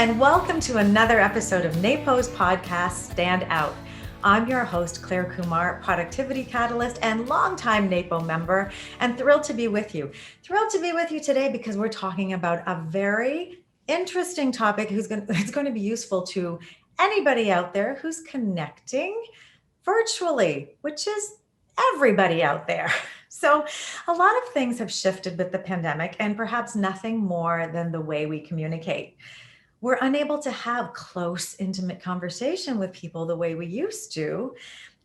and welcome to another episode of NAPO's podcast, Stand Out. I'm your host, Claire Kumar, productivity catalyst and longtime NAPO member, and thrilled to be with you. Thrilled to be with you today because we're talking about a very interesting topic it's going to be useful to anybody out there who's connecting virtually, which is everybody out there. So a lot of things have shifted with the pandemic, and perhaps nothing more than the way we communicate. We're unable to have close, intimate conversation with people the way we used to.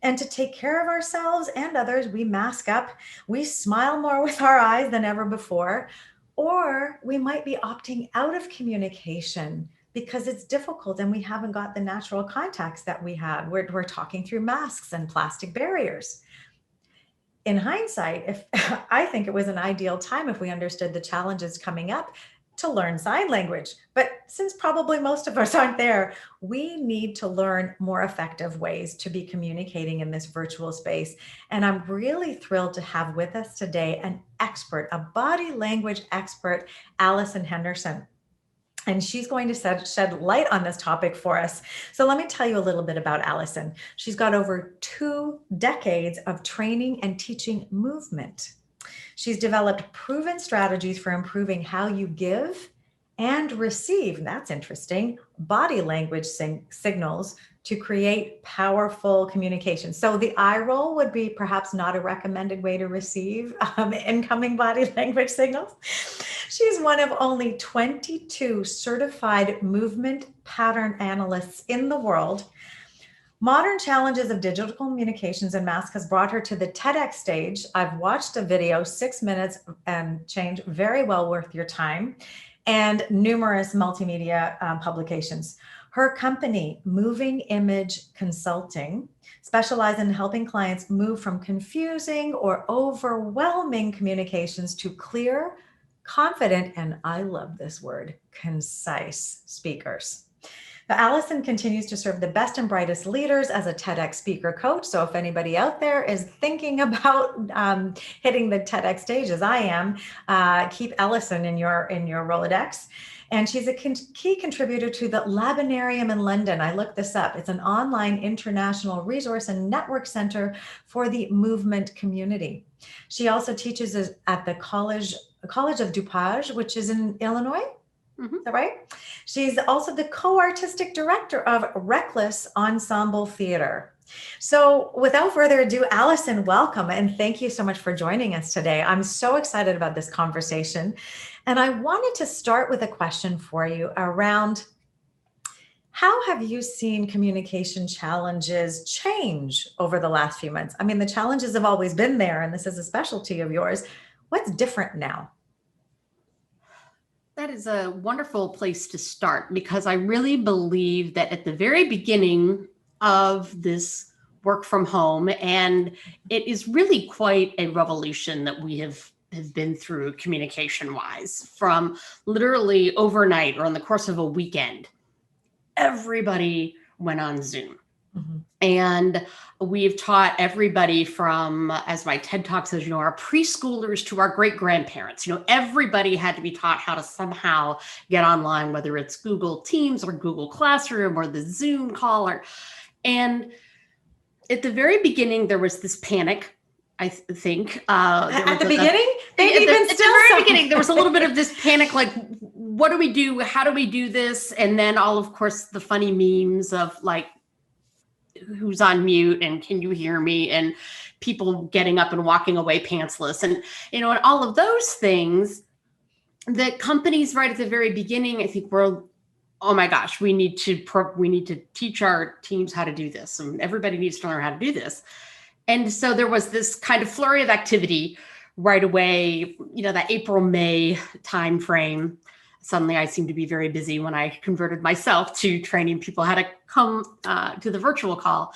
And to take care of ourselves and others, we mask up, we smile more with our eyes than ever before, or we might be opting out of communication because it's difficult and we haven't got the natural contacts that we had. We're talking through masks and plastic barriers. In hindsight, I think it was an ideal time if we understood the challenges coming up to learn sign language. But since probably most of us aren't there, we need to learn more effective ways to be communicating in this virtual space. And I'm really thrilled to have with us today an expert, a body language expert, Alison Henderson. And she's going to shed light on this topic for us. So let me tell you a little bit about Allison. She's got over 2 decades of training and teaching movement. She's developed proven strategies for improving how you give and receive, that's interesting, body language signals to create powerful communication. So the eye roll would be perhaps not a recommended way to receive incoming body language signals. She's one of only 22 certified movement pattern analysts in the world. Modern challenges of digital communications and masks has brought her to the TedX stage. I've watched a video, 6 minutes and change, very well worth your time, and numerous multimedia publications. Her company, Moving Image Consulting, specializes in helping clients move from confusing or overwhelming communications to clear, confident, and I love this word, concise speakers. Now, Allison continues to serve the best and brightest leaders as a TEDx speaker coach. So if anybody out there is thinking about hitting the TEDx stage as I am, keep Allison in your Rolodex. And she's a key contributor to the Labanarium in London. I looked this up. It's an online international resource and network center for the movement community. She also teaches at the College of DuPage, which is in Illinois. Mm-hmm. Is that right? She's also the co-artistic director of Reckless Ensemble Theater. So without further ado, Allison, welcome. And thank you so much for joining us today. I'm so excited about this conversation. And I wanted to start with a question for you around how have you seen communication challenges change over the last few months? I mean, the challenges have always been there, and this is a specialty of yours. What's different now? That is a wonderful place to start, because I really believe that at the very beginning of this work from home, and it is really quite a revolution that we have been through communication wise, from literally overnight or in the course of a weekend, everybody went on Zoom. Mm-hmm. And we've taught everybody from, as my TED Talk says, our preschoolers to our great grandparents. Everybody had to be taught how to somehow get online, whether it's Google Teams or Google Classroom or the Zoom call. And at the very beginning, there was this panic, I think. At the beginning? At the very beginning, there was a little bit of this panic, like, what do we do? How do we do this? And then of course, the funny memes of like, who's on mute and can you hear me, and people getting up and walking away pantsless, and and all of those things that companies right at the very beginning, I think, were, oh my gosh, we need to teach our teams how to do this, and everybody needs to learn how to do this. And so there was this kind of flurry of activity right away, that April-May timeframe. Suddenly I seemed to be very busy when I converted myself to training people how to come to the virtual call.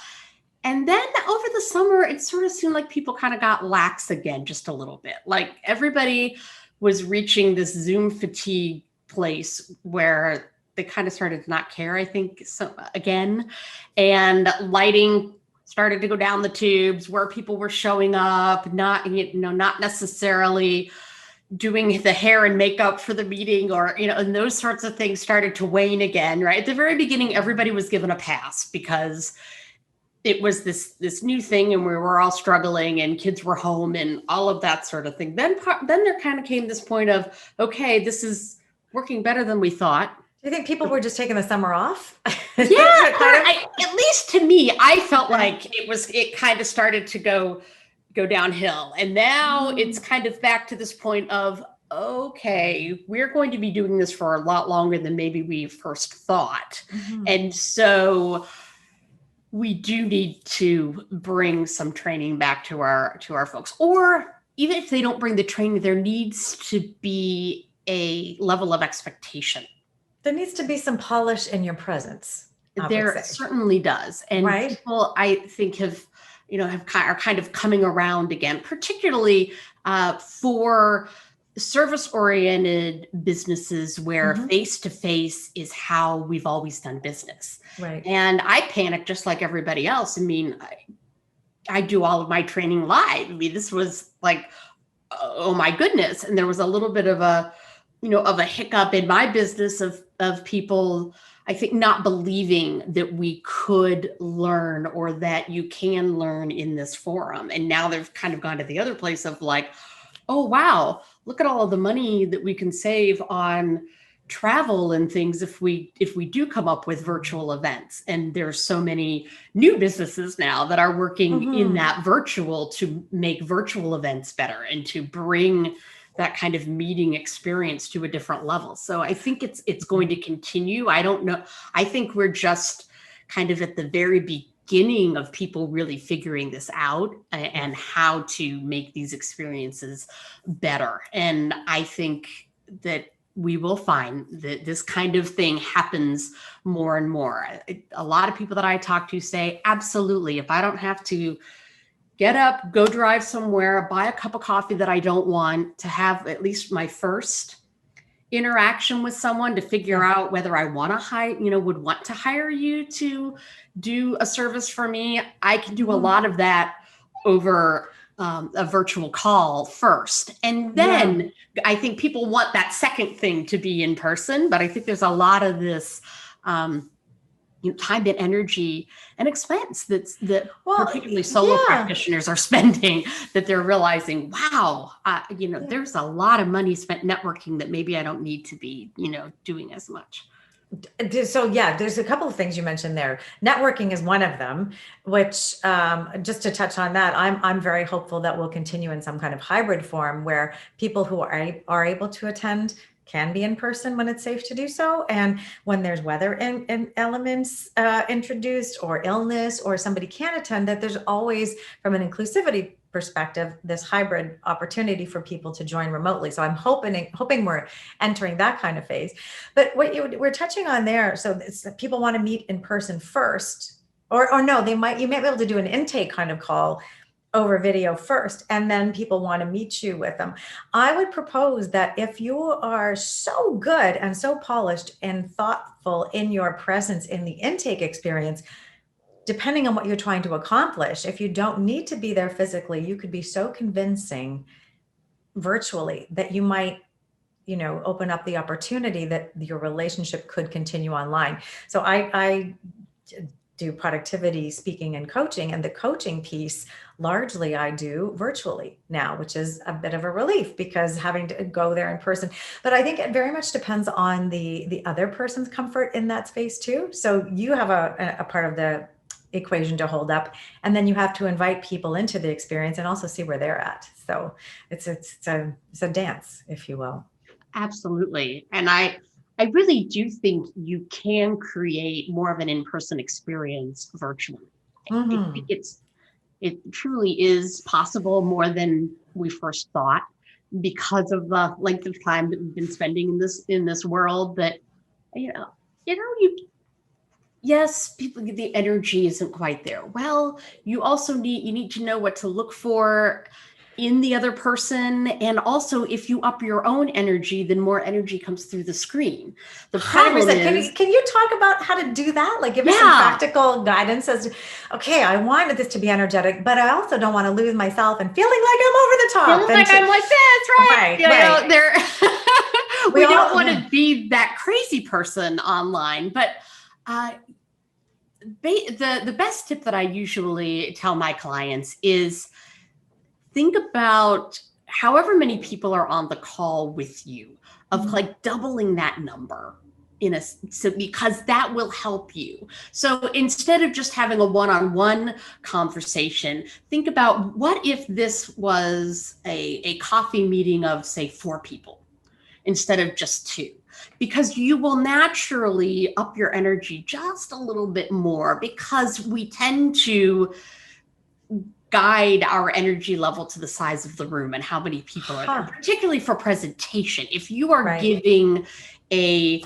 And then over the summer, it sort of seemed like people kind of got lax again, just a little bit. Like everybody was reaching this Zoom fatigue place where they kind of started to not care, I think, so again. And lighting started to go down the tubes where people were showing up, not necessarily doing the hair and makeup for the meeting, or, and those sorts of things started to wane again, right? At the very beginning, everybody was given a pass because it was this new thing and we were all struggling and kids were home and all of that sort of thing. Then there kind of came this point of, okay, this is working better than we thought. Do you think people were just taking the summer off? Yeah, at least to me, I felt like it kind of started to go downhill. And now it's kind of back to this point of, okay, we're going to be doing this for a lot longer than maybe we first thought. And so we do need to bring some training back to our folks. Or even if they don't bring the training, there needs to be a level of expectation. There needs to be some polish in your presence. There certainly does. And people, I think, are kind of coming around again, particularly for service-oriented businesses where face-to-face is how we've always done business. Right. And I panicked just like everybody else. I mean, I do all of my training live. I mean, this was like, oh my goodness. And there was a little bit of a hiccup in my business of people, I think, not believing that we could learn or that you can learn in this forum. And now they've kind of gone to the other place of like, oh, wow, look at all of the money that we can save on travel and things if we do come up with virtual events. And there's so many new businesses now that are working in that virtual to make virtual events better and to bring that kind of meeting experience to a different level. So I think it's going to continue. I don't know. I think we're just kind of at the very beginning of people really figuring this out and how to make these experiences better. And I think that we will find that this kind of thing happens more and more. A lot of people that I talk to say, absolutely, if I don't have to get up, go drive somewhere, buy a cup of coffee that I don't want, to have at least my first interaction with someone to figure out whether I want to would want to hire you to do a service for me. I can do a lot of that over a virtual call first. And then I think people want that second thing to be in person, but I think there's a lot of this time and energy and expense that particularly solo practitioners are spending, that they're realizing, wow, there's a lot of money spent networking that maybe I don't need to be, doing as much. So there's a couple of things you mentioned there. Networking is one of them, which just to touch on that, I'm very hopeful that we'll continue in some kind of hybrid form where people who are able to attend can be in person when it's safe to do so. And when there's weather and elements introduced or illness or somebody can't attend, that there's always, from an inclusivity perspective, this hybrid opportunity for people to join remotely. So I'm hoping we're entering that kind of phase. But what we're touching on there, so it's that people want to meet in person first, or no, you might be able to do an intake kind of call over video first, and then people want to meet you with them. I would propose that if you are so good and so polished and thoughtful in your presence in the intake experience, depending on what you're trying to accomplish, if you don't need to be there physically, you could be so convincing virtually that you might open up the opportunity that your relationship could continue online. So I do productivity speaking and coaching, and the coaching piece largely I do virtually now, which is a bit of a relief because having to go there in person. But I think it very much depends on the other person's comfort in that space too. So you have a part of the equation to hold up, and then you have to invite people into the experience and also see where they're at. So it's a dance, if you will. Absolutely. And I really do think you can create more of an in-person experience virtually. I think it truly is possible more than we first thought because of the length of time that we've been spending in this world. That yes, people, the energy isn't quite there. Well, you also need to know what to look for in the other person. And also, if you up your own energy, then more energy comes through the screen. The problem 100%. is, Can you talk about how to do that? Like give us some practical guidance as to, okay, I wanted this to be energetic, but I also don't want to lose myself and feeling like I'm over the top. Feeling like I'm like this, right? We don't want to be that crazy person online, but the best tip that I usually tell my clients is think about however many people are on the call with you, of like doubling that number because that will help you. So instead of just having a one-on-one conversation, think about what if this was a coffee meeting of, say, 4 people instead of just 2. Because you will naturally up your energy just a little bit more, because we tend to guide our energy level to the size of the room and how many people are there, particularly for presentation. If you are giving a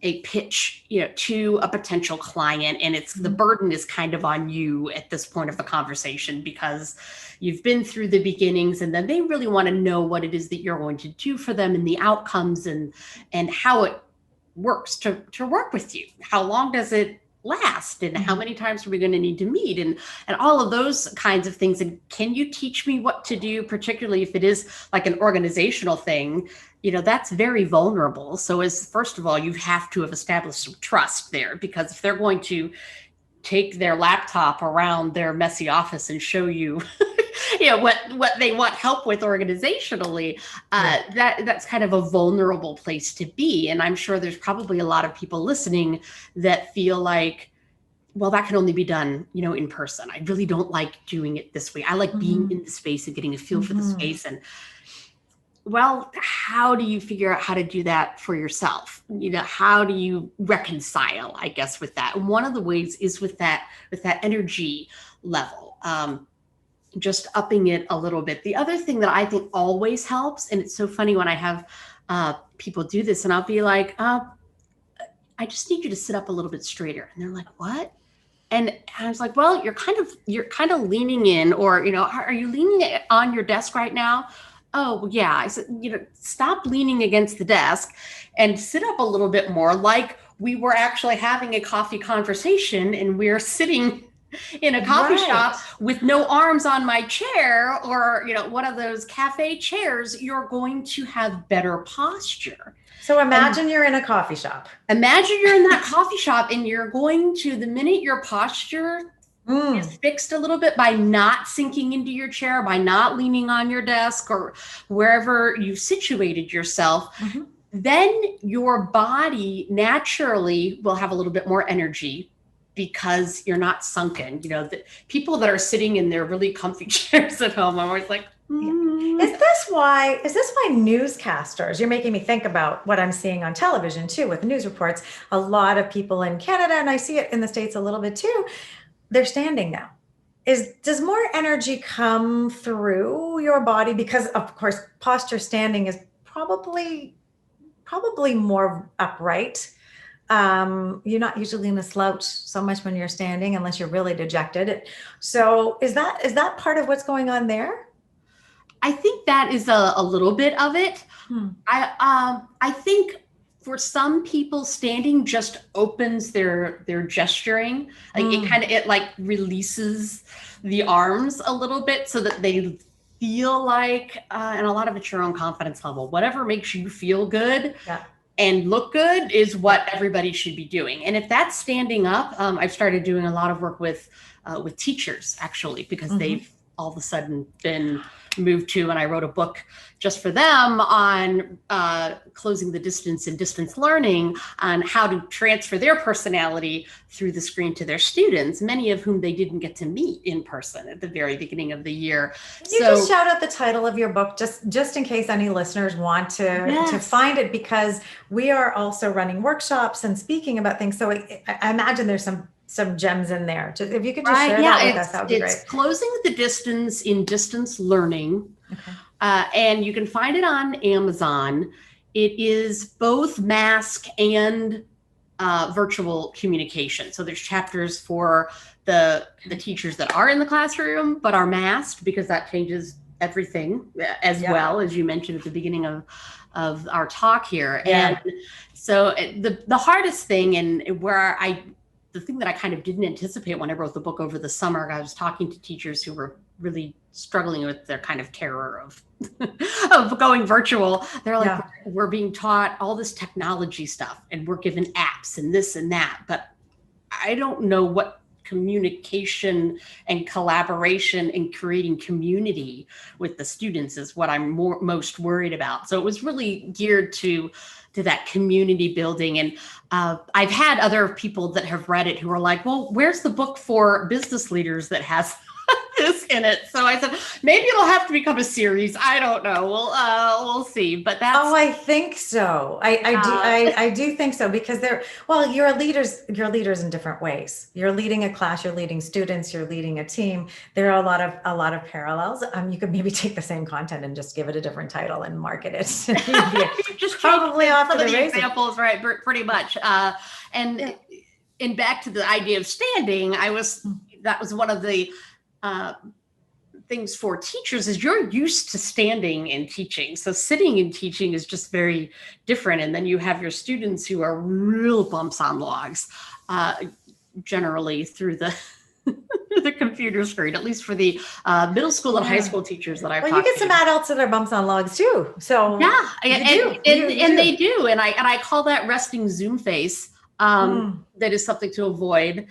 pitch, to a potential client, and it's the burden is kind of on you at this point of the conversation because you've been through the beginnings, and then they really want to know what it is that you're going to do for them and the outcomes and how it works to work with you. How long does it last, and how many times are we going to need to meet, and all of those kinds of things. And can you teach me what to do, particularly if it is like an organizational thing? That's very vulnerable. So first of all, you have to have established some trust there, because if they're going to take their laptop around their messy office and show you what they want help with organizationally, that's kind of a vulnerable place to be. And I'm sure there's probably a lot of people listening that feel like, well, that can only be done, in person. I really don't like doing it this way. I like being in the space and getting a feel for the space. And well, how do you figure out how to do that for yourself? How do you reconcile, I guess, with that? And one of the ways is with that energy level. Just upping it a little bit. The other thing that I think always helps, and it's so funny when I have people do this, and I'll be like, I just need you to sit up a little bit straighter. And they're like, what? And I was like, well, you're kind of leaning in, or, are you leaning on your desk right now? Oh, yeah. I said, stop leaning against the desk and sit up a little bit more, like we were actually having a coffee conversation and we're sitting in a coffee shop with no arms on my chair, or, one of those cafe chairs. You're going to have better posture. So imagine you're in a coffee shop. Imagine you're in that coffee shop, and you're going to, the minute your posture is fixed a little bit by not sinking into your chair, by not leaning on your desk or wherever you've situated yourself, then your body naturally will have a little bit more energy, because you're not sunken. The people that are sitting in their really comfy chairs at home, I'm always like, Is this why newscasters, you're making me think about what I'm seeing on television too, with news reports, a lot of people in Canada, and I see it in the States a little bit too, they're standing now. Does more energy come through your body? Because of course, posture standing is probably more upright. You're not usually in a slouch so much when you're standing, unless you're really dejected. So is that part of what's going on there? I think that is a little bit of it. I think for some people, standing just opens their gesturing. Like it releases the arms a little bit, so that they feel like, and a lot of it's your own confidence level. Whatever makes you feel good. Yeah. And look good is what everybody should be doing. And if that's standing up, I've started doing a lot of work with teachers, actually, because they've all of a sudden been moved to, and I wrote a book just for them on closing the distance in distance learning, on how to transfer their personality through the screen to their students, many of whom they didn't get to meet in person at the very beginning of the year. Can you just shout out the title of your book, just in case any listeners want to find it, because we are also running workshops and speaking about things. So I imagine there's some gems in there. If you could just share that with us, that would be great. It's Closing the Distance in Distance Learning. Okay. And you can find it on Amazon. It is both mask and virtual communication. So there's chapters for the teachers that are in the classroom but are masked, because that changes everything as well, as you mentioned at the beginning of our talk here. And so the hardest thing, and the thing that I kind of didn't anticipate when I wrote the book over the summer, I was talking to teachers who were really struggling with their kind of terror of of going virtual. They're like, we're being taught all this technology stuff and we're given apps and this and that, but I don't know what communication and collaboration and creating community with the students is what I'm most worried about. So it was really geared to that community building. And I've had other people that have read it who are like, well, where's the book for business leaders that has this in it? So I said, maybe it'll have to become a series. I don't know. We'll see. But that's I think so. I do think so, because you're leaders in different ways. You're leading a class, you're leading students, you're leading a team. There are a lot of parallels. You could maybe take the same content and just give it a different title and market it. Just probably off some to of the the races. Examples, right? Pretty much. And back to the idea of standing, that was one of the things for teachers is you're used to standing and teaching. So sitting and teaching is just very different. And then you have your students who are real bumps on logs, generally through the computer screen, at least for the middle school and high school teachers that I've talked to. Well, you get some adults that are bumps on logs too. So they do. And I call that resting Zoom face. That is something to avoid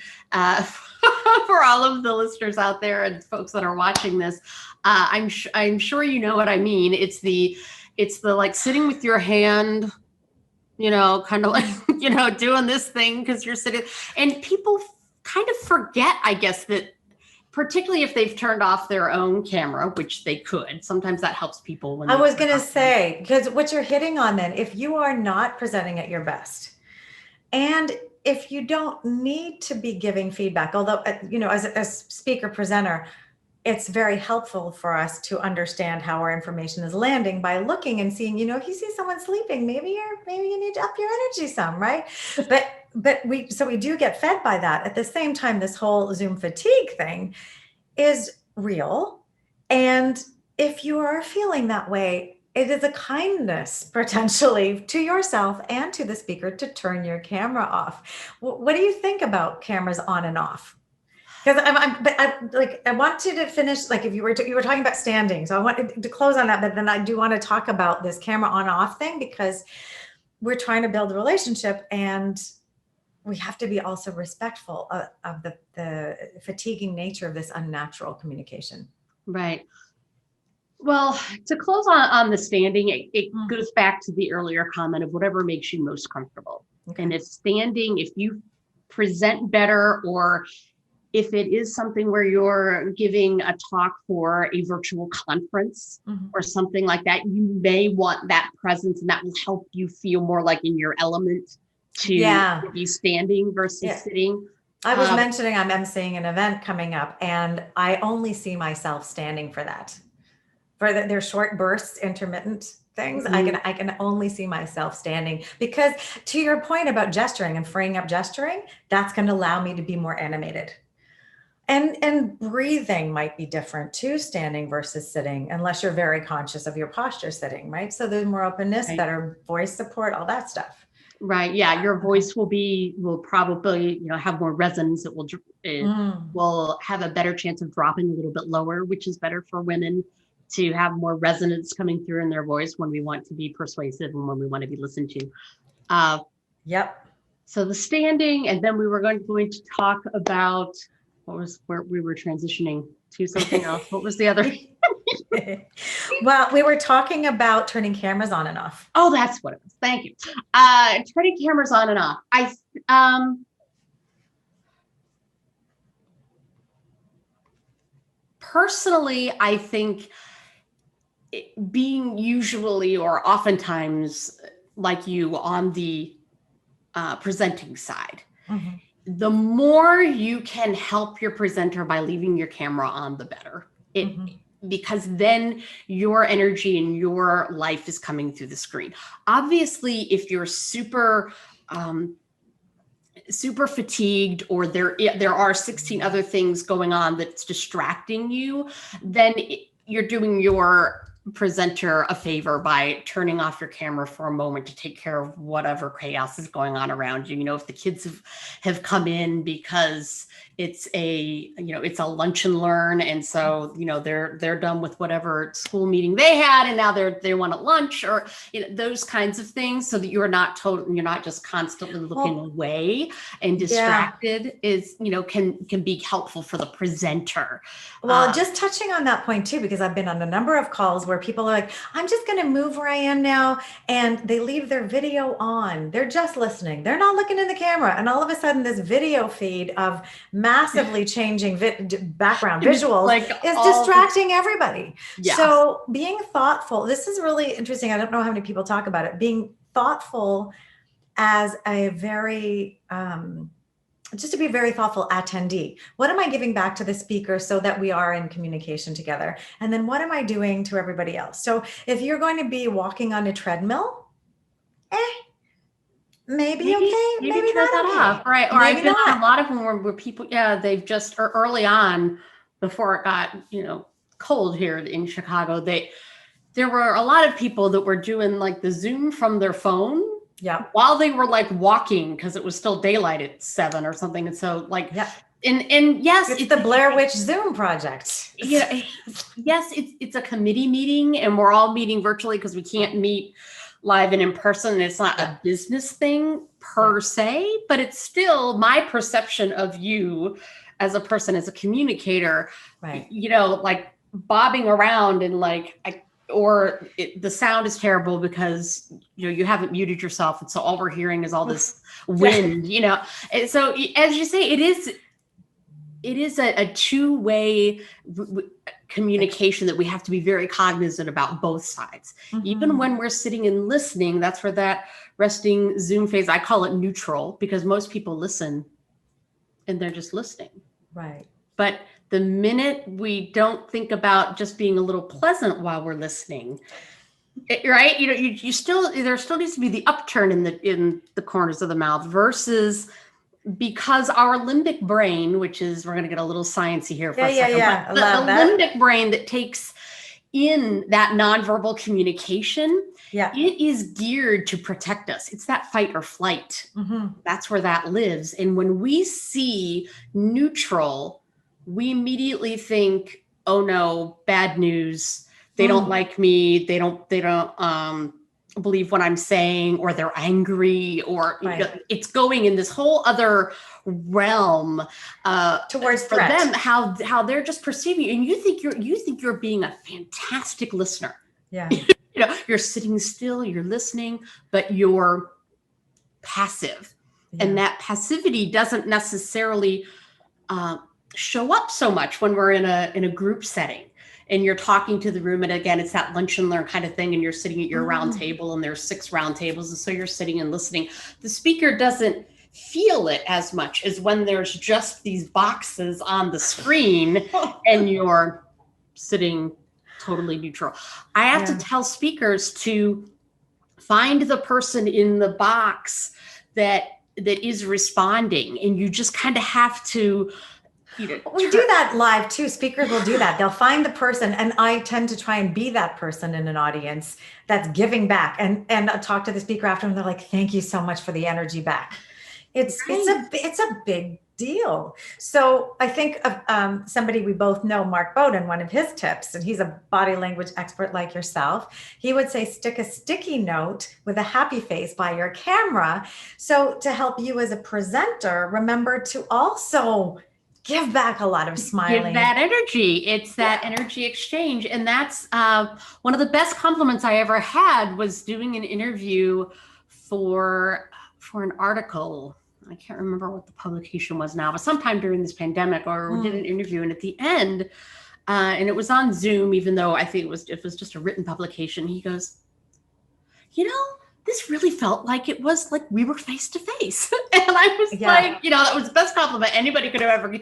for all of the listeners out there and folks that are watching this. I'm sure you know what I mean. It's the like sitting with your hand, kind of like, doing this thing because you're sitting, and people kind of forget, I guess, that particularly if they've turned off their own camera, which they could. Sometimes that helps people. When I was going to say, because what you're hitting on then, if you are not presenting at your best, and if you don't need to be giving feedback, although, as a speaker presenter, it's very helpful for us to understand how our information is landing by looking and seeing, if you see someone sleeping, maybe you need to up your energy some, right? But we do get fed by that. At the same time, this whole Zoom fatigue thing is real. And if you are feeling that way, it is a kindness potentially to yourself and to the speaker to turn your camera off. What do you think about cameras on and off? Because I want you to finish, like if you were talking about standing, so I want to close on that, but then I do want to talk about this camera on off thing, because we're trying to build a relationship and we have to be also respectful of the fatiguing nature of this unnatural communication. Right. Well, to close on the standing, it goes back to the earlier comment of whatever makes you most comfortable. Okay. And if you present better, or if it is something where you're giving a talk for a virtual conference or something like that, you may want that presence, and that will help you feel more like in your element to be standing versus sitting. I was mentioning I'm emceeing an event coming up, and I only see myself standing for that. For their short bursts, intermittent things, I can only see myself standing, because to your point about gesturing and freeing up gesturing, that's going to allow me to be more animated. And breathing might be different too, standing versus sitting, unless you're very conscious of your posture sitting, right? So there's more openness, better voice support, all that stuff. Right. Yeah. Your voice will probably, have more resonance. It will have a better chance of dropping a little bit lower, which is better for women to have more resonance coming through in their voice when we want to be persuasive and when we want to be listened to. So the standing, and then we were going to talk about where we were transitioning to something else. What was the other? Well, we were talking about turning cameras on and off. Oh, that's what it was. Thank you. Turning cameras on and off. Personally, I think being usually or oftentimes like you on the presenting side, the more you can help your presenter by leaving your camera on, the better. Because then your energy and your life is coming through the screen. Obviously, if you're super super fatigued, or there are 16 other things going on that's distracting you, then you're doing your presenter a favor by turning off your camera for a moment to take care of whatever chaos is going on around you. You know, if the kids have come in because it's a lunch and learn, and so they're done with whatever school meeting they had, and now they want at lunch, or those kinds of things, so that you're not just constantly looking away and distracted, is can be helpful for the presenter. Well, just touching on that point too, because I've been on a number of calls where people are like, I'm just going to move where I am now, and they leave their video on. They're just listening. They're not looking in the camera, and all of a sudden this video feed of massively changing background visuals is distracting everybody. Yes. So being thoughtful, this is really interesting. I don't know how many people talk about it. Being thoughtful as a very, just to be a very thoughtful attendee. What am I giving back to the speaker so that we are in communication together? And then what am I doing to everybody else? So if you're going to be walking on a treadmill, maybe okay, maybe turn not that okay. off, right? Or I've been on a lot of them where people, they've just, or early on, before it got, cold here in Chicago, there were a lot of people that were doing like the Zoom from their phone, while they were like walking, because it was still daylight at 7 or something, and so and yes, it's the Blair Witch Zoom project. Yes, it's a committee meeting, and we're all meeting virtually because we can't meet live and in person, and it's not a business thing per se, but it's still my perception of you as a person, as a communicator, right? Like bobbing around and the sound is terrible because you haven't muted yourself, and so all we're hearing is all this wind, And so, as you say, it is a two-way communication that we have to be very cognizant about both sides. Mm-hmm. Even when we're sitting and listening, that's where that resting Zoom phase, I call it neutral, because most people listen and they're just listening. Right. But the minute we don't think about just being a little pleasant while we're listening, right? There still needs to be the upturn in the corners of the mouth, versus, because our limbic brain, which is, we're going to get a little sciencey here for a second, but the limbic brain that takes in that nonverbal communication, it is geared to protect us. It's that fight or flight. Mm-hmm. That's where that lives. And when we see neutral, we immediately think, oh no, bad news. They don't like me. They don't believe what I'm saying, or they're angry, or it's going in this whole other realm towards for threat. them, how they're just perceiving you, and you think you're being a fantastic listener. Yeah. You're sitting still, you're listening, but you're passive. Yeah. And that passivity doesn't necessarily show up so much when we're in a group setting. And you're talking to the room, and again, it's that lunch and learn kind of thing, and you're sitting at your round table, and there's 6 round tables, and so you're sitting and listening. The speaker doesn't feel it as much as when there's just these boxes on the screen and you're sitting totally neutral. I have to tell speakers to find the person in the box that is responding, and you just kind of have to. We do that live too. Speakers will do that. They'll find the person, and I tend to try and be that person in an audience that's giving back, and talk to the speaker after, and they're like, "Thank you so much for the energy back." It's a big deal. So I think of somebody we both know, Mark Bowden. One of his tips, and he's a body language expert like yourself. He would say, stick a sticky note with a happy face by your camera. So to help you as a presenter, remember to also give back a lot of smiling. Give that energy. It's that energy exchange. And that's one of the best compliments I ever had, was doing an interview for an article. I can't remember what the publication was now, but sometime during this pandemic, or we did an interview, and at the end, and it was on Zoom, even though I think it was just a written publication. He goes, this really felt like it was like we were face to face. And I was like, that was the best compliment anybody could have ever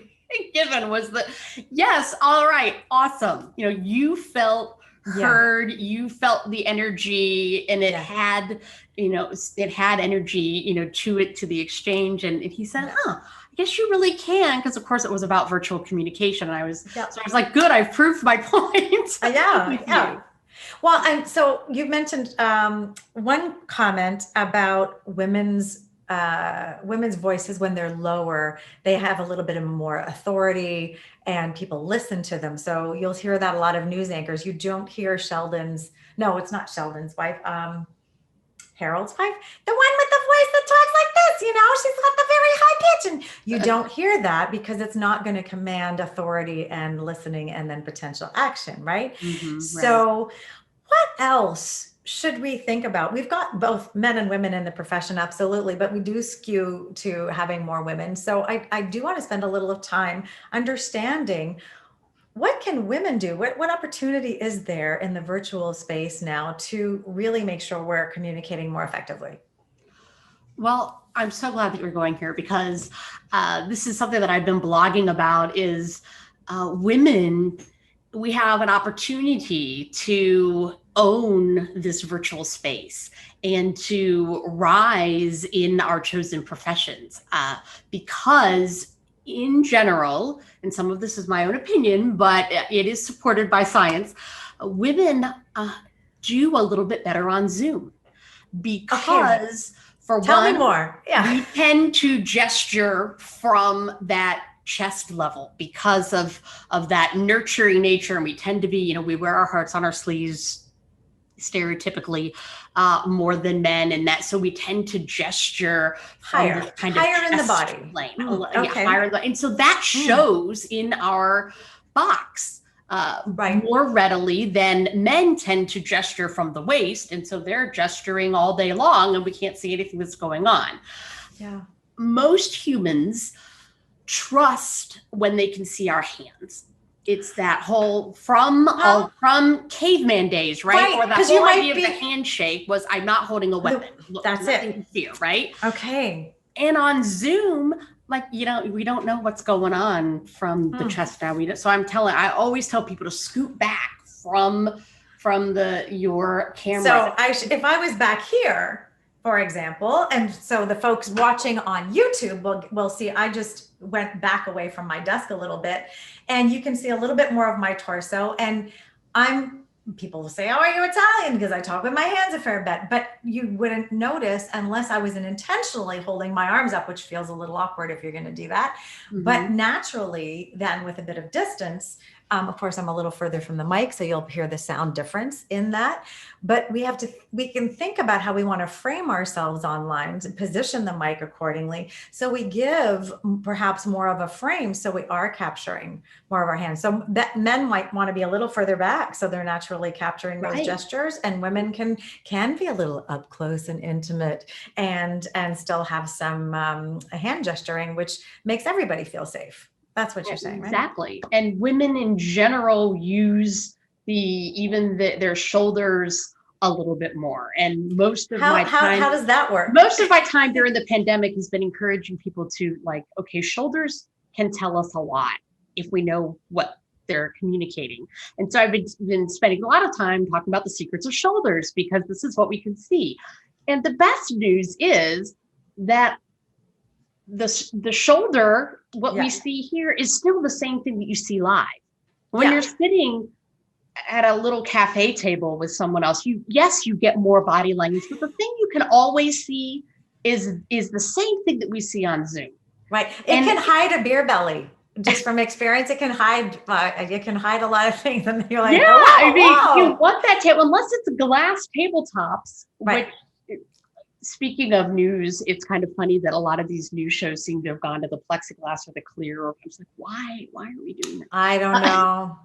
given, was that, yes, all right, awesome. You felt heard, you felt the energy, and it had, it had energy, to it, to the exchange. And he said, I guess you really can. Because of course it was about virtual communication. And I was like, good, I've proved my point. Yeah. Well, and so you mentioned one comment about women's voices when they're lower, they have a little bit of more authority and people listen to them. So you'll hear that a lot of news anchors. You don't hear Sheldon's, no, it's not Sheldon's wife, Harold's wife, the one with the voice that talks like this, she's got the very high pitch. And you don't hear that because it's not going to command authority and listening and then potential action, right? So what else should we think about? We've got both men and women in the profession, absolutely, but we do skew to having more women. So I do want to spend a little of time understanding what can women do? What opportunity is there in the virtual space now to really make sure we're communicating more effectively? Well, I'm so glad that you're going here, because this is something that I've been blogging about is women, we have an opportunity to own this virtual space and to rise in our chosen professions, because in general, and some of this is my own opinion, but it is supported by science, women do a little bit better on Zoom because for Tell one, me more. we tend to gesture from that chest level because of that nurturing nature. And we tend to be, we wear our hearts on our sleeves stereotypically more than men, and that so we tend to gesture higher in the body higher, and so that shows in our box more readily than men tend to gesture from the waist, and so they're gesturing all day long and we can't see anything that's going on. Most humans trust when they can see our hands. It's that whole from caveman days, right? Or the whole idea of the handshake was, I'm not holding a weapon. That's nothing it. to fear, right? Okay. And on Zoom, we don't know what's going on from the chest down. So I always tell people to scoot back from your camera. So if I was back here, for example, and so the folks watching on YouTube will see, I just went back away from my desk a little bit, and you can see a little bit more of my torso. And people will say, oh, are you Italian? Because I talk with my hands a fair bit, but you wouldn't notice unless I wasn't intentionally holding my arms up, which feels a little awkward if you're going to do that. But naturally, then with a bit of distance, of course, I'm a little further from the mic, so you'll hear the sound difference in that. But we can think about how we want to frame ourselves online and position the mic accordingly. So we give perhaps more of a frame, so we are capturing more of our hands. So that men might want to be a little further back, so they're naturally capturing those gestures, and women can be a little up close and intimate and still have some hand gesturing, which makes everybody feel safe. That's what you're saying, right? Exactly. And women in general use their shoulders a little bit more. And most of my time, how does that work? Most of my time during the pandemic has been encouraging people to shoulders can tell us a lot if we know what they're communicating. And so I've been spending a lot of time talking about the secrets of shoulders, because this is what we can see. And the best news is that the shoulder, we see here, is still the same thing that you see live. When you're sitting at a little cafe table with someone else, you get more body language, but the thing you can always see is the same thing that we see on Zoom. Right. It can hide a beer belly. Just from experience, it can hide a lot of things. And you're like, you want that table, unless it's glass tabletops, right. Which, speaking of news, it's kind of funny that a lot of these news shows seem to have gone to the plexiglass or the clear. I was like, why are we doing that? I don't know.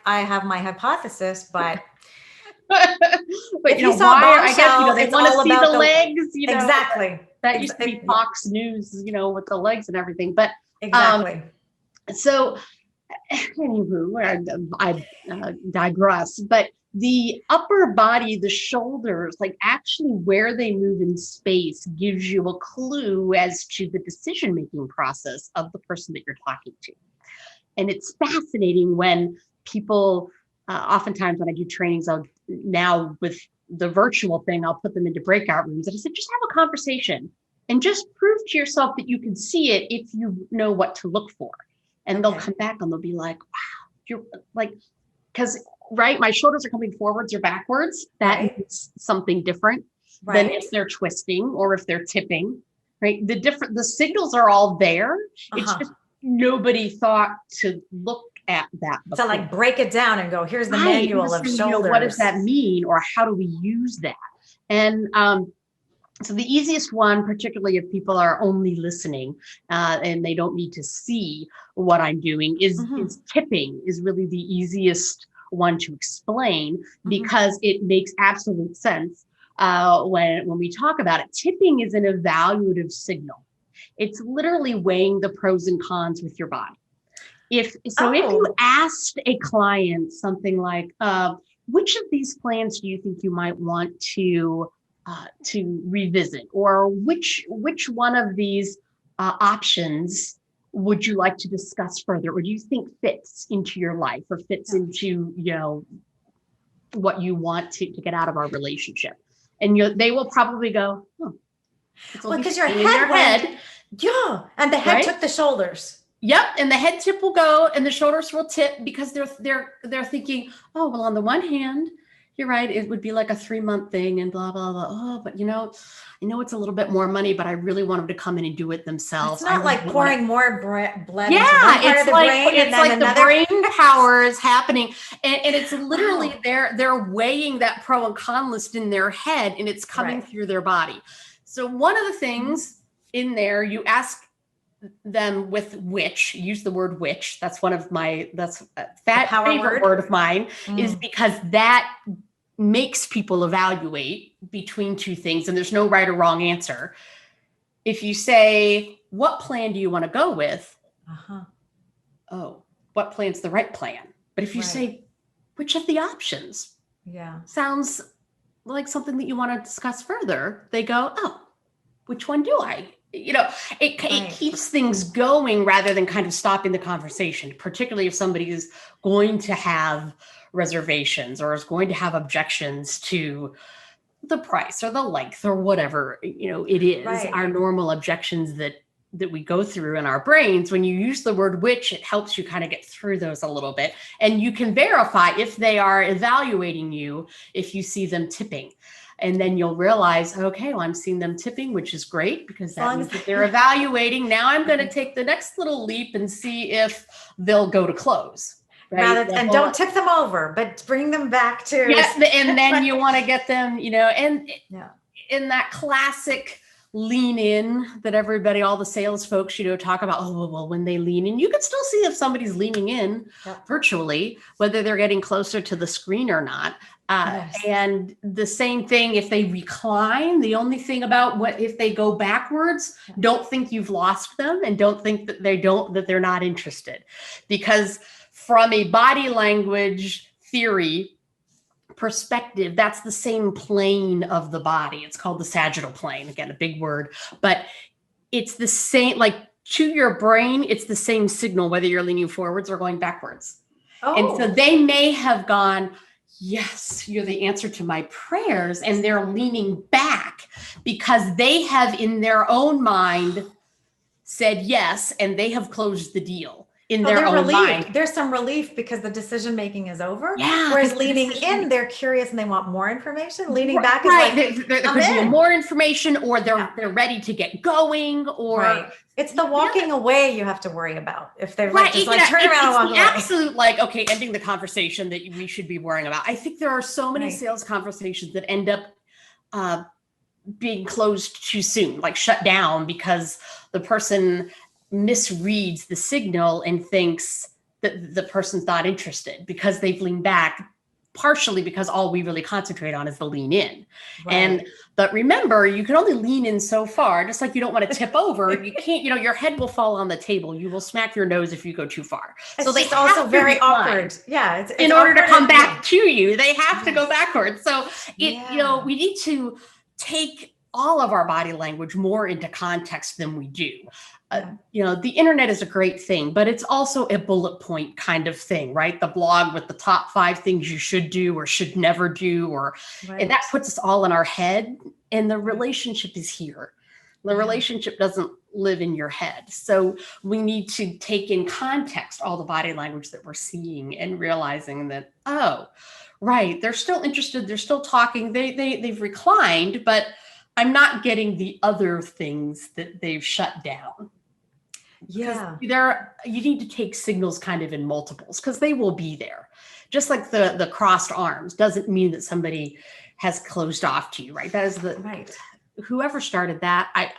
I have my hypothesis, but if you saw Bombshell, they want to see the legs. Exactly. That used to be Fox News, with the legs and everything. But exactly. So, anywho, I digress. But the upper body, the shoulders, actually where they move in space gives you a clue as to the decision-making process of the person that you're talking to. And it's fascinating when people oftentimes when I do trainings, now with the virtual thing, I'll put them into breakout rooms. And I said, just have a conversation and just prove to yourself that you can see it if you know what to look for. And they'll come back and they'll be like, wow, you're like, because, right, my shoulders are coming forwards or backwards. That means something different than if they're twisting or if they're tipping, right? The signals are all there. It's just nobody thought to look at that before. So like break it down and go, here's the manual of shoulders. What does that mean? Or how do we use that? And so the easiest one, particularly if people are only listening and they don't need to see what I'm doing, is tipping is really the easiest one to explain because it makes absolute sense when we talk about it. Tipping is an evaluative signal. It's literally weighing the pros and cons with your body. If you asked a client something like, which of these plans do you think you might want to revisit, or which one of these options would you like to discuss further, or do you think fits into your life or fits into what you want to get out of our relationship? And they will probably go, well, because your head and the head took the shoulders. Yep, and the head tip will go, and the shoulders will tip because they're thinking, oh, well, on the one hand, you're right, it would be like a 3-month thing and blah, blah, blah. Oh, but I know it's a little bit more money, but I really want them to come in and do it themselves. It's not like pouring more blood into one part of the brain and then the brain power is happening. And it's literally they're weighing that pro and con list in their head, and it's coming through their body. So one of the things in there, you ask them with which, use the word which, that's one of my, that's that favorite word of mine, is because that makes people evaluate between two things, and there's no right or wrong answer. If you say, what plan do you want to go with? Oh, what plan's the right plan? But if you say, which of the options sounds like something that you want to discuss further, they go, oh, which one do I? It keeps things going rather than kind of stopping the conversation, particularly if somebody is going to have reservations or is going to have objections to the price or the length or whatever, it is our normal objections that we go through in our brains. When you use the word which, it helps you kind of get through those a little bit. And you can verify if they are evaluating you, if you see them tipping. And then you'll realize, okay, well, I'm seeing them tipping, which is great because that means that they're evaluating. Now I'm going to take the next little leap and see if they'll go to close. Right? And don't tip them over, but bring them back to. Yes, and then you want to get them, and in that classic lean in that everybody, all the sales folks, talk about, well, when they lean in, you can still see if somebody's leaning in virtually, whether they're getting closer to the screen or not. And the same thing, if they recline, the only thing about if they go backwards, don't think you've lost them and don't think that they're not interested, because from a body language theory perspective, that's the same plane of the body. It's called the sagittal plane. Again, a big word, but it's the same, like to your brain, it's the same signal, whether you're leaning forwards or going backwards. And so they may have gone, yes, you're the answer to my prayers. And they're leaning back because they have in their own mind said yes, and they have closed the deal. In their own mind. There's some relief because the decision making is over. Whereas leaning in, they're curious and they want more information. Leaning back is like, there could be more information, or they're ready to get going, or it's the walking away you have to worry about. If they're turn around and walk away. Absolute ending the conversation that we should be worrying about. I think there are so many sales conversations that end up being closed too soon, like shut down, because the person misreads the signal and thinks that the person's not interested because they've leaned back, partially because all we really concentrate on is the lean in. But remember, you can only lean in so far, just like you don't want to tip over. You can't, your head will fall on the table. You will smack your nose if you go too far. So they also very awkward. Yeah. It's in order to come back to you, they have to go backwards. So we need to take all of our body language more into context than we do. The internet is a great thing, but it's also a bullet point kind of thing, right? The blog with the top 5 things you should do or should never do, and that puts us all in our head. And the relationship is here. The relationship doesn't live in your head. So we need to take in context all the body language that we're seeing and realizing that, oh, right, they're still interested. They're still talking. They've reclined, but I'm not getting the other things that they've shut down. Yeah. You need to take signals kind of in multiples because they will be there. Just like the crossed arms doesn't mean that somebody has closed off to you, right? That is whoever started that.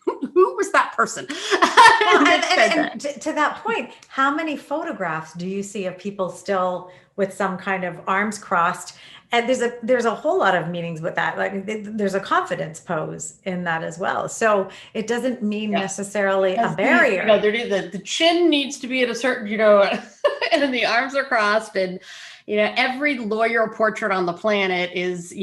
Who was that person? And to that point, how many photographs do you see of people still with some kind of arms crossed? And there's a whole lot of meanings with that. Like there's a confidence pose in that as well. So it doesn't mean necessarily a barrier. The chin needs to be at a certain, and then the arms are crossed, and every lawyer portrait on the planet is, the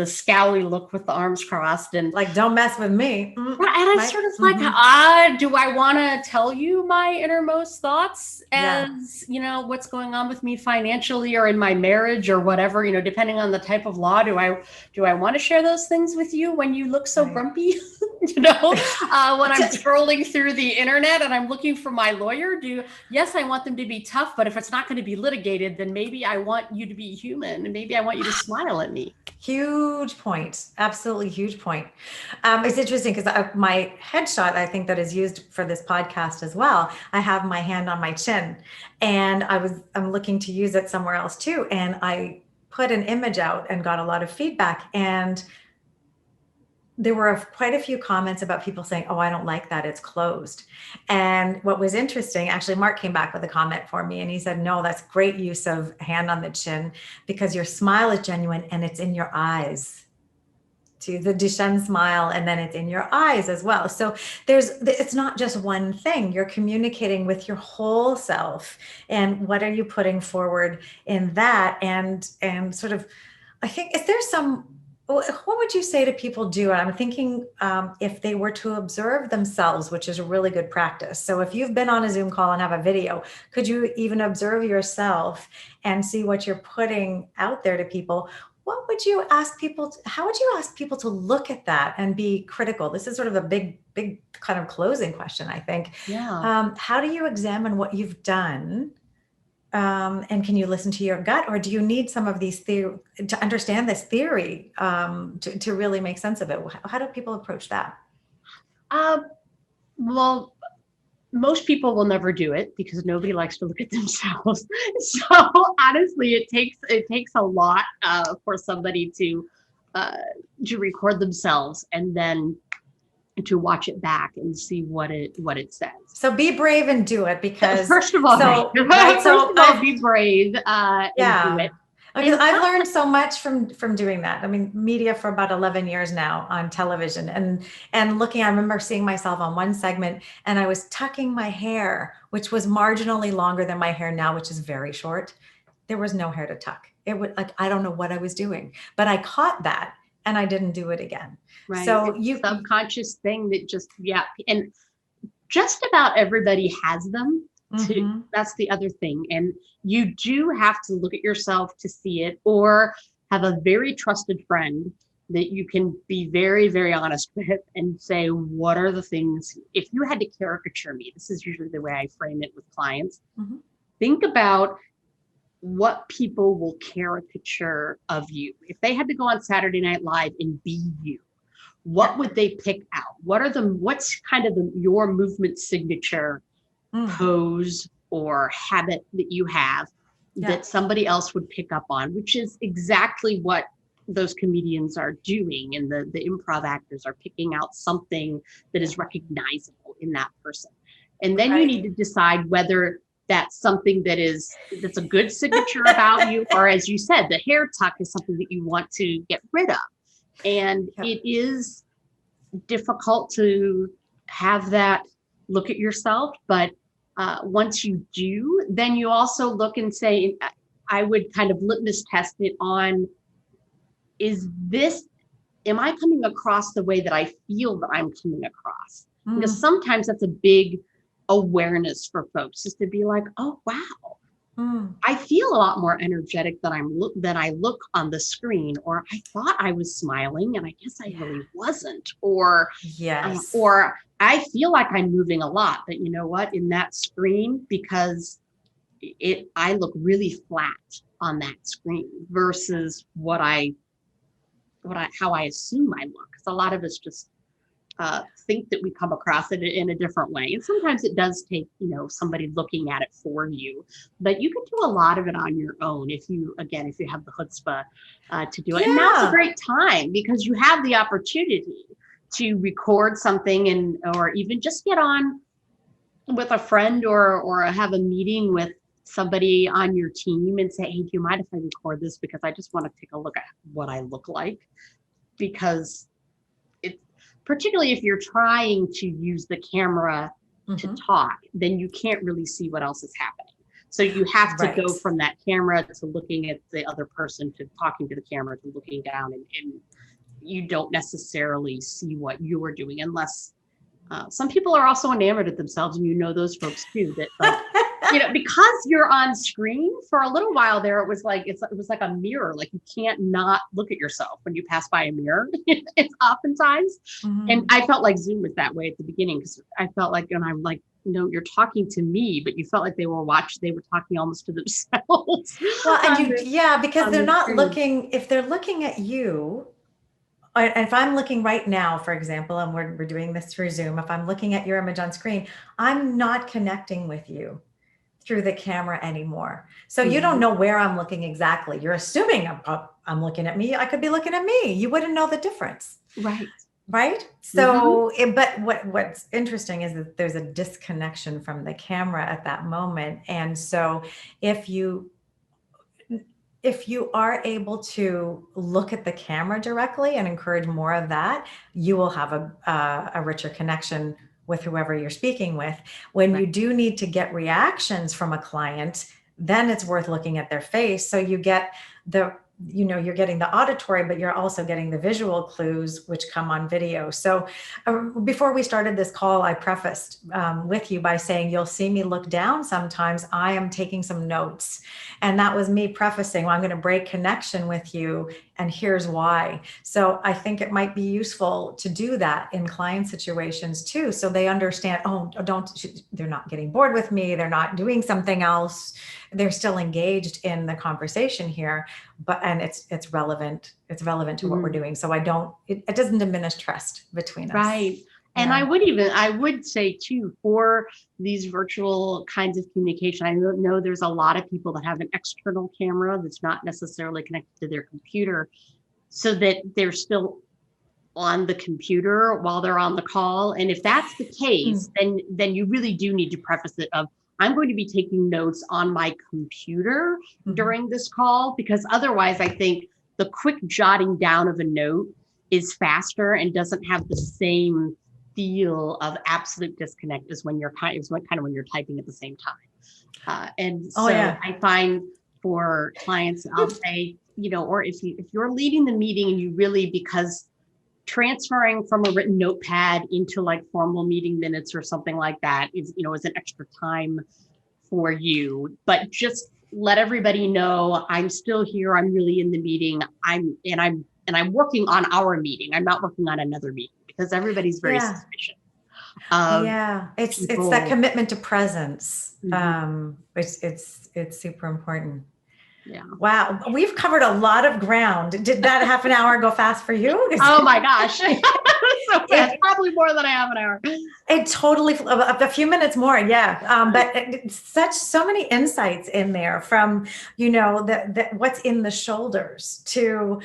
scowly look with the arms crossed and like, don't mess with me. And I'm sort of like, do I want to tell you my innermost thoughts as, what's going on with me financially or in my marriage or whatever, depending on the type of law, do I want to share those things with you when you look so grumpy, when I'm scrolling through the internet and I'm looking for my lawyer? Yes, I want them to be tough, but if it's not going to be litigated, then maybe I want you to be human and maybe I want you to smile at me. Huge point. Absolutely huge point. It's interesting because my headshot, I think that is used for this podcast as well. I have my hand on my chin and I'm looking to use it somewhere else too. And I put an image out and got a lot of feedback, and there were quite a few comments about people saying, oh, I don't like that, it's closed. And what was interesting, actually, Mark came back with a comment for me and he said, no, that's great use of hand on the chin because your smile is genuine and it's in your eyes. To the Duchenne smile, and then it's in your eyes as well. So it's not just one thing. You're communicating with your whole self, and what are you putting forward in that? And sort of, I think, is there what would you say to people do? And I'm thinking if they were to observe themselves, which is a really good practice. So if you've been on a Zoom call and have a video, could you even observe yourself and see what you're putting out there to people? What would you ask people? How would you ask people to look at that and be critical? This is sort of a big kind of closing question, I think. Yeah. How do you examine what you've done? And can you listen to your gut, or do you need some of these to understand this theory to really make sense of it? How do people approach that? Well, most people will never do it because nobody likes to look at themselves. So honestly, it takes a lot for somebody to record themselves and then to watch it back and see what it says. So be brave and do it, because first of all, be brave and do it. Because I've learned so much from doing that. I mean, media for about 11 years now on television, and looking, I remember seeing myself on one segment and I was tucking my hair, which was marginally longer than my hair now, which is very short. There was no hair to tuck. It would, like, I don't know what I was doing, but I caught that and I didn't do it again. Right. So it's a subconscious thing that and just about everybody has them. Mm-hmm. That's the other thing. And you do have to look at yourself to see it, or have a very trusted friend that you can be very, very honest with and say, what are the things, if you had to caricature me, this is usually the way I frame it with clients. Mm-hmm. Think about what people will caricature of you. If they had to go on Saturday Night Live and be you, what would they pick out? What's kind of your movement signature pose or habit that you have that somebody else would pick up on, which is exactly what those comedians are doing. And the improv actors are picking out something that is recognizable in that person. And then you need to decide whether that's something that's a good signature about you, or, as you said, the hair tuck is something that you want to get rid of. And it is difficult to have that look at yourself, but once you do, then you also look and say, I would kind of litmus test it on, is this am I coming across the way that I feel that I'm coming across? Because sometimes that's a big awareness for folks, is to be like, oh, wow, I feel a lot more energetic than I look on the screen, or I thought I was smiling and I guess I really wasn't, or I feel like I'm moving a lot, but you know what, in that screen, because I look really flat on that screen versus how I assume I look. Because a lot of us just think that we come across it in a different way. And sometimes it does take, somebody looking at it for you, but you can do a lot of it on your own if you have the chutzpah to do it. Yeah. And now's a great time because you have the opportunity to record something or even just get on with a friend or have a meeting with somebody on your team and say, hey, do you mind if I record this? Because I just want to take a look at what I look like. Because particularly if you're trying to use the camera to talk, then you can't really see what else is happening. So you have to go from that camera to looking at the other person, to talking to the camera, to looking down, and you don't necessarily see what you are doing unless some people are also enamored of themselves, and those folks too, that because you're on screen for a little while there, it was like a mirror. Like you can't not look at yourself when you pass by a mirror. It's oftentimes, and I felt like Zoom was that way at the beginning, because I felt like, and I'm like, you're talking to me, but you felt like they were talking almost to themselves. Well, and because they're not looking. If they're looking at you. If I'm looking right now, for example, and we're doing this through Zoom, if I'm looking at your image on screen, I'm not connecting with you through the camera anymore. So you don't know where I'm looking exactly. You're assuming I'm looking at me. I could be looking at me. You wouldn't know the difference. Right? So, but what's interesting is that there's a disconnection from the camera at that moment. And so if you are able to look at the camera directly and encourage more of that, you will have a richer connection with whoever you're speaking with. When you do need to get reactions from a client, then it's worth looking at their face. So you get you're getting the auditory, but you're also getting the visual clues, which come on video. So before we started this call, I prefaced with you by saying, you'll see me look down sometimes. I am taking some notes. And that was me prefacing, well, I'm going to break connection with you, and here's why. So I think it might be useful to do that in client situations too, so they understand, they're not getting bored with me, they're not doing something else, they're still engaged in the conversation here, and it's relevant to what we're doing. So it doesn't diminish trust between us. Right. And I would say too, for these virtual kinds of communication, I know there's a lot of people that have an external camera that's not necessarily connected to their computer, so that they're still on the computer while they're on the call. And if that's the case, then you really do need to preface it of, I'm going to be taking notes on my computer during this call, because otherwise I think the quick jotting down of a note is faster and doesn't have the same feel of absolute disconnect as when you're when you're typing at the same time. I find for clients, I'll say, or if you're leading the meeting and you really, because transferring from a written notepad into like formal meeting minutes or something like that is an extra time for you, but just let everybody know I'm still here. I'm really in the meeting. I'm working on our meeting. I'm not working on another meeting, because everybody's very suspicious. It's that commitment to presence. It's super important. Yeah. Wow. We've covered a lot of ground. Did that half an hour go fast for you? Oh my gosh. So fast. Probably more than a half an hour. It totally, a few minutes more. Yeah. But so many insights in there, from, what's in the shoulders to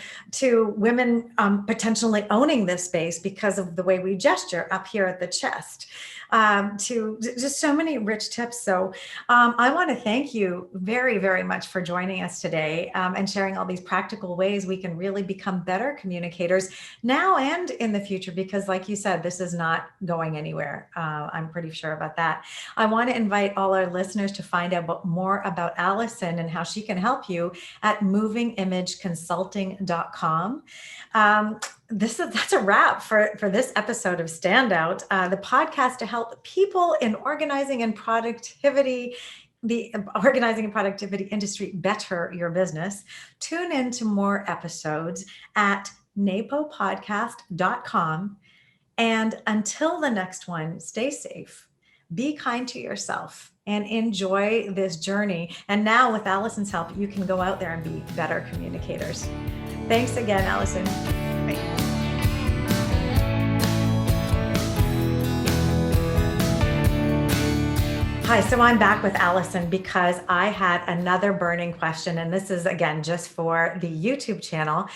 women potentially owning this space because of the way we gesture up here at the chest. To just so many rich tips. So I want to thank you very, very much for joining us today and sharing all these practical ways we can really become better communicators now and in the future, because like you said, this is not going anywhere. I'm pretty sure about that. I want to invite all our listeners to find out more about Allison and how she can help you at movingimageconsulting.com. that's a wrap for this episode of Standout, the podcast to help people in organizing and productivity, the organizing and productivity industry better your business. Tune in to more episodes at napopodcast.com. And until the next one, stay safe, be kind to yourself, and enjoy this journey. And now with Allison's help, you can go out there and be better communicators. Thanks again, Allison. Hi, so I'm back with Allison because I had another burning question, and this is again just for the YouTube channel.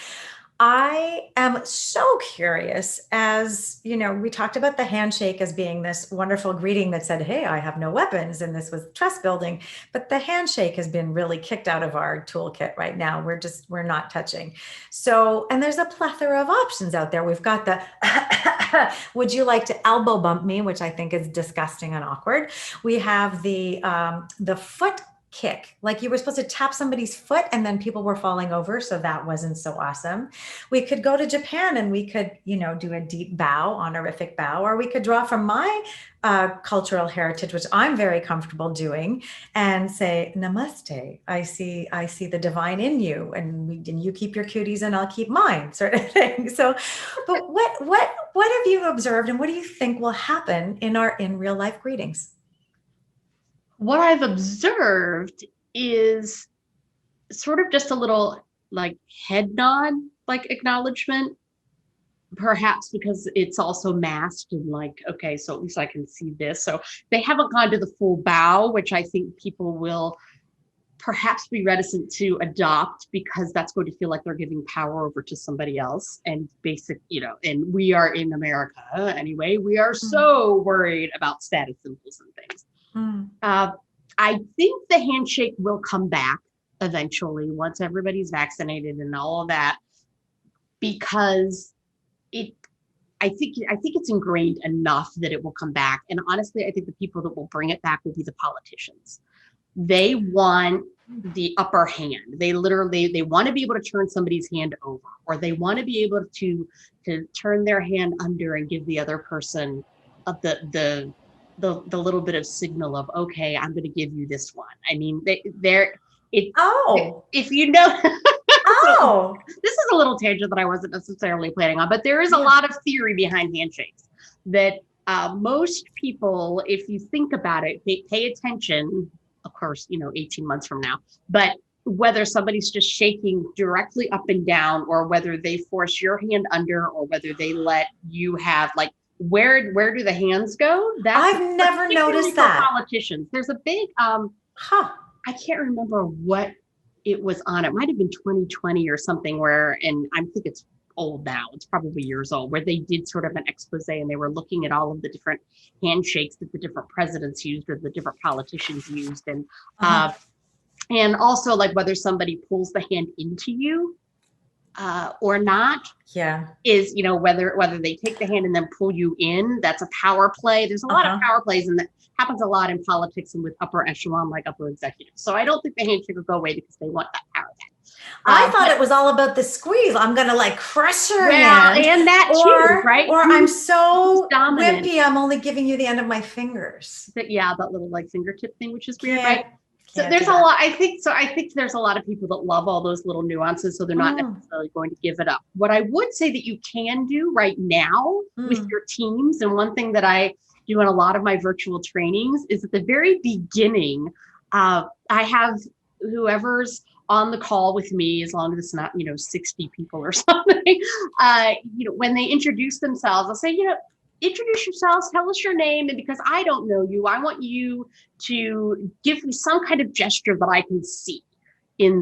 I am so curious, as you know, we talked about the handshake as being this wonderful greeting that said, hey, I have no weapons, and this was trust building, but the handshake has been really kicked out of our toolkit right now. We're not touching. So, and there's a plethora of options out there. We've got the, would you like to elbow bump me, which I think is disgusting and awkward. We have the foot kick, like you were supposed to tap somebody's foot and then people were falling over. So that wasn't so awesome. We could go to Japan and we could, do a deep bow, honorific bow, or we could draw from my cultural heritage, which I'm very comfortable doing, and say, namaste. I see the divine in you, and you keep your cuties and I'll keep mine, sort of thing. So, but what have you observed and what do you think will happen in real life greetings? What I've observed is sort of just a little like head nod, like acknowledgement, perhaps because it's also masked and like, okay, so at least I can see this. So they haven't gone to the full bow, which I think people will perhaps be reticent to adopt because that's going to feel like they're giving power over to somebody else. And and we are in America anyway, we are so worried about status symbols and things. I think the handshake will come back eventually once everybody's vaccinated and all of that, because I think it's ingrained enough that it will come back. And honestly, I think the people that will bring it back will be the politicians. They want the upper hand. They want to be able to turn somebody's hand over, or they want to be able to turn their hand under and give the other person the little bit of signal of, okay, I'm going to give you this one. I mean, if you know, this is a little tangent that I wasn't necessarily planning on, but there is a lot of theory behind handshakes that most people, if you think about it, pay attention, of course, 18 months from now, but whether somebody's just shaking directly up and down, or whether they force your hand under, or whether they let you have like, where do the hands go? I've never noticed that. Politicians. There's a big, I can't remember what it was on. It might've been 2020 or something and I think it's old now. It's probably years old, where they did sort of an expose and they were looking at all of the different handshakes that the different presidents used or the different politicians used. And also like whether somebody pulls the hand into you or not, is whether they take the hand and then pull you in. That's a power play. There's a lot of power plays, and that happens a lot in politics and with upper echelon, like upper executives. So I don't think the handshake will go away because they want that power back. I thought it was all about the squeeze. I'm going to like crush your hand, and that too, right? Or I'm so wimpy, I'm only giving you the end of my fingers. That little like fingertip thing, which is weird, right? So there's a lot, I think there's a lot of people that love all those little nuances, so they're not necessarily going to give it up. What I would say that you can do right now with your teams, and one thing that I do in a lot of my virtual trainings is at the very beginning, I have whoever's on the call with me, as long as it's not, 60 people or something, when they introduce themselves, I'll say, introduce yourselves, tell us your name. And because I don't know you, I want you to give me some kind of gesture that I can see in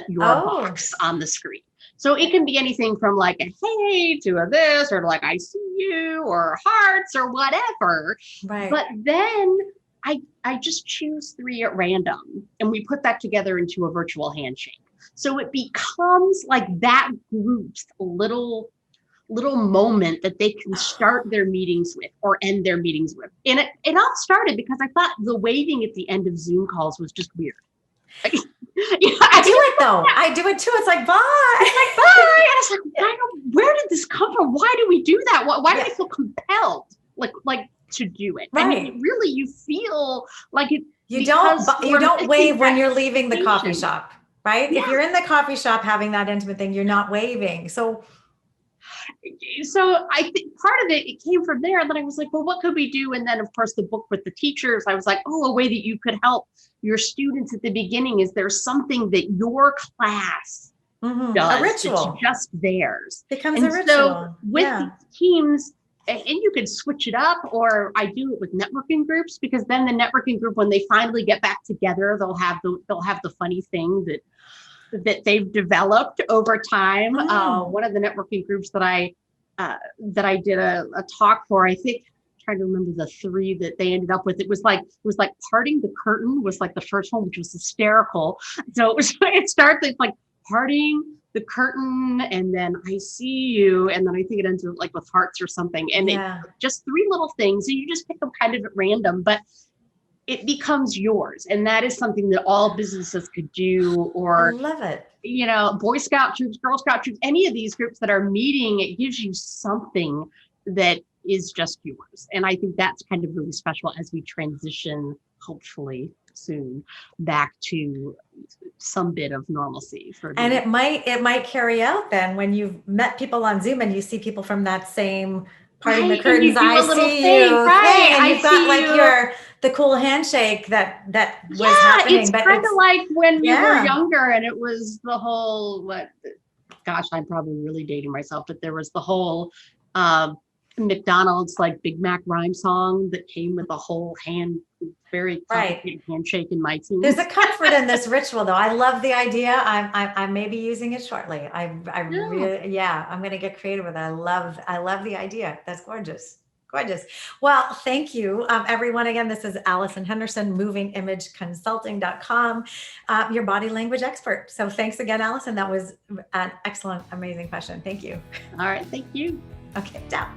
your box on the screen. So it can be anything from like a hey to a this, or like I see you, or hearts, or whatever. Right. But then I just choose 3 at random, and we put that together into a virtual handshake. So it becomes like that group's little moment that they can start their meetings with or end their meetings with. And it all started because I thought the waving at the end of Zoom calls was just weird. I do it though. I do it too. It's like, bye. Like, bye. And it's like, I don't, where did this come from? Why do we do that? Why do I feel compelled like to do it? Right. I mean, really, you feel like it. You don't wave when you're leaving the coffee shop, right? Yeah. If you're in the coffee shop having that intimate thing, you're not waving. So I think part of it came from there. And then I was like, well, what could we do? And then, of course, the book with the teachers, I was like, oh, a way that you could help your students at the beginning is there's something that your class does. A ritual. It's just theirs. Becomes a ritual. So with these teams, and you could switch it up, or I do it with networking groups, because then the networking group, when they finally get back together, they'll have the funny thing that they've developed over time. One of the networking groups that I did a talk for, I think, I'm trying to remember the 3 that they ended up with. It was like parting the curtain was like the first one, which was hysterical. So it starts, it's like parting the curtain, and then I see you, and then I think it ends with hearts or something, and just 3 little things, and you just pick them kind of at random, but it becomes yours. And that is something that all businesses could do. Or I love it. Boy Scout troops, Girl Scout troops, any of these groups that are meeting, it gives you something that is just yours. And I think that's kind of really special as we transition, hopefully soon, back to some bit of normalcy. And it might carry out then when you've met people on Zoom and you see people from that same parting the curtains, I see you, right? And you've got the cool handshake that was happening. It's kind of like when we were younger, and it was the whole, I'm probably really dating myself, but there was the whole McDonald's Big Mac rhyme song that came with a whole very complicated handshake in my team. There's a comfort in this ritual, though. I love the idea. I may be using it shortly. Really, I'm going to get creative with it. I love the idea. That's gorgeous. Gorgeous. Well, thank you, everyone. Again, this is Alison Henderson, movingimageconsulting.com, your body language expert. So thanks again, Allison. That was an excellent, amazing question. Thank you. All right. Thank you. Okay. Ciao.